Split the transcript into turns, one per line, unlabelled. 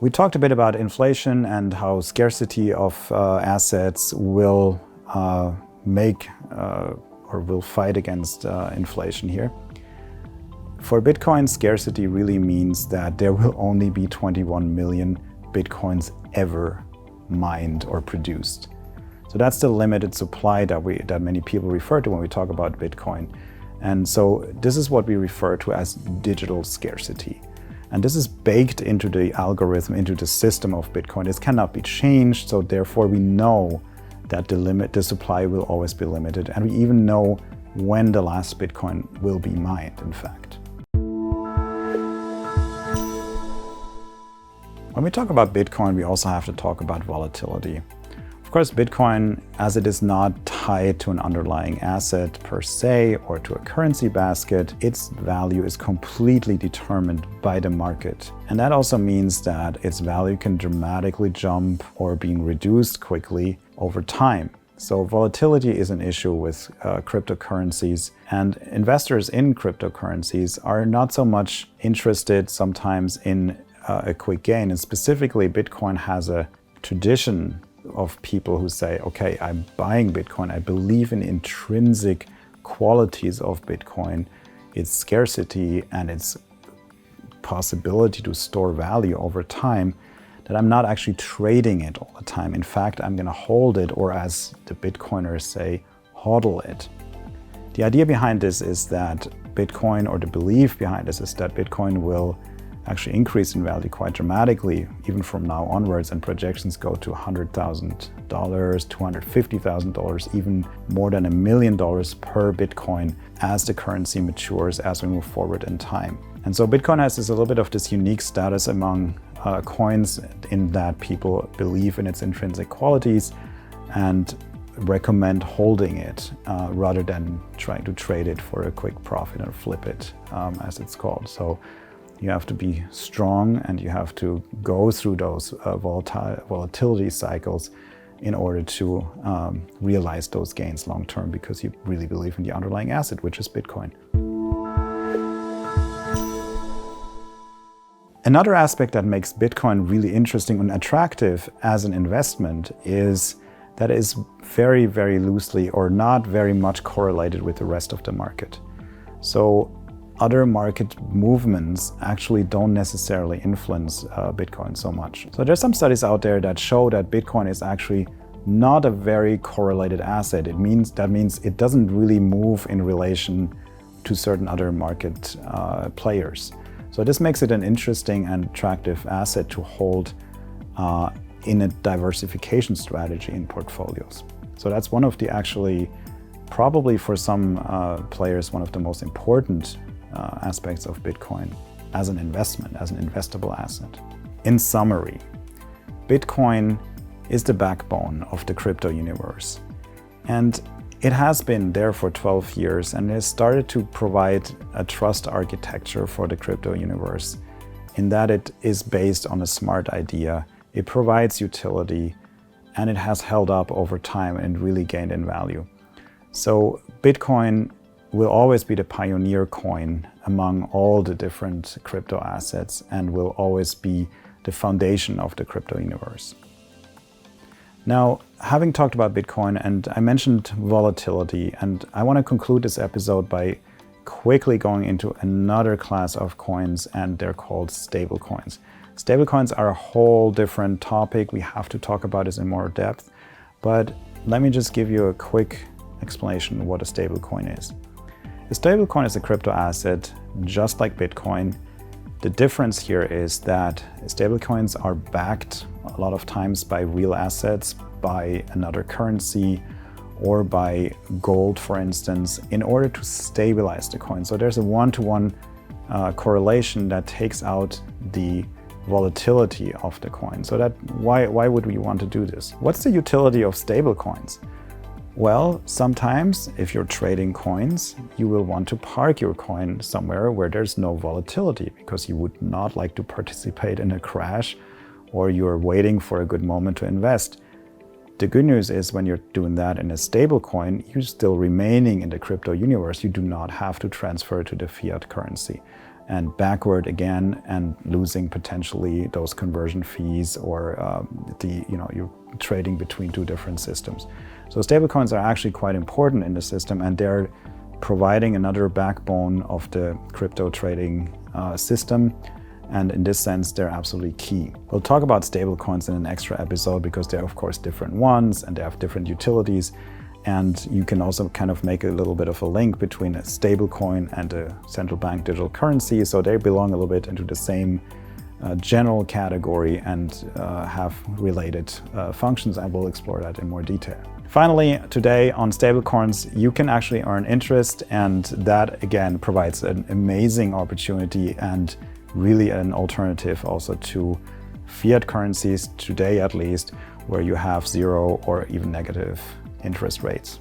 We talked a bit about inflation and how scarcity of assets will will fight against inflation here. For Bitcoin, scarcity really means that there will only be 21 million Bitcoins ever mined or produced. So that's the limited supply that many people refer to when we talk about Bitcoin. And so this is what we refer to as digital scarcity. And this is baked into the algorithm, into the system of Bitcoin. This cannot be changed, so therefore we know that the supply will always be limited. And we even know when the last Bitcoin will be mined, in fact. When we talk about Bitcoin, we also have to talk about volatility. Of course, Bitcoin, as it is not tied to an underlying asset per se or to a currency basket, its value is completely determined by the market. And that also means that its value can dramatically jump or being reduced quickly over time. So volatility is an issue with cryptocurrencies, and investors in cryptocurrencies are not so much interested sometimes in a quick gain. And specifically, Bitcoin has a tradition of people who say, okay, I'm buying Bitcoin. I believe in intrinsic qualities of Bitcoin, its scarcity and its possibility to store value over time, that I'm not actually trading it all the time. In fact, I'm going to hold it, or as the Bitcoiners say, hodl it. The idea behind this is that Bitcoin, or the belief behind this is that Bitcoin will actually increase in value quite dramatically, even from now onwards, and projections go to $100,000, $250,000, even more than $1 million per Bitcoin as the currency matures, as we move forward in time. And so Bitcoin has a little bit of this unique status among coins in that people believe in its intrinsic qualities and recommend holding it rather than trying to trade it for a quick profit or flip it, as it's called. So you have to be strong and you have to go through those volatility cycles in order to realize those gains long term, because you really believe in the underlying asset, which is Bitcoin. Another aspect that makes Bitcoin really interesting and attractive as an investment is that it is very, very loosely or not very much correlated with the rest of the market. So other market movements actually don't necessarily influence Bitcoin so much. So there's some studies out there that show that Bitcoin is actually not a very correlated asset. That means it doesn't really move in relation to certain other market players. So this makes it an interesting and attractive asset to hold in a diversification strategy in portfolios. So that's one of the probably for some players, one of the most important aspects of Bitcoin as an investment, as an investable asset. In summary, Bitcoin is the backbone of the crypto universe. And it has been there for 12 years and has started to provide a trust architecture for the crypto universe, in that it is based on a smart idea, it provides utility, and it has held up over time and really gained in value. So Bitcoin will always be the pioneer coin among all the different crypto assets and will always be the foundation of the crypto universe. Now, having talked about Bitcoin, and I mentioned volatility, and I want to conclude this episode by quickly going into another class of coins, and they're called stablecoins. Stablecoins are a whole different topic. We have to talk about this in more depth, but let me just give you a quick explanation of what a stablecoin is. A stablecoin is a crypto asset just like Bitcoin. The difference here is that stablecoins are backed a lot of times by real assets, by another currency, or by gold, for instance, in order to stabilize the coin. So there's a one-to-one correlation that takes out the volatility of the coin. So why would we want to do this? What's the utility of stablecoins? Well, sometimes if you're trading coins, you will want to park your coin somewhere where there's no volatility, because you would not like to participate in a crash, or you're waiting for a good moment to invest. The good news is when you're doing that in a stable coin, you're still remaining in the crypto universe. You do not have to transfer to the fiat currency. and backward again, and losing potentially those conversion fees or you're trading between two different systems. So stablecoins are actually quite important in the system, and they're providing another backbone of the crypto trading system. And in this sense, they're absolutely key. We'll talk about stablecoins in an extra episode because they're of course different ones and they have different utilities. And you can also kind of make a little bit of a link between a stablecoin and a central bank digital currency. So they belong a little bit into the same general category and have related functions, and we'll explore that in more detail. Finally, today on stablecoins, you can actually earn interest, and that again provides an amazing opportunity and really an alternative also to fiat currencies today, at least, where you have zero or even negative interest rates.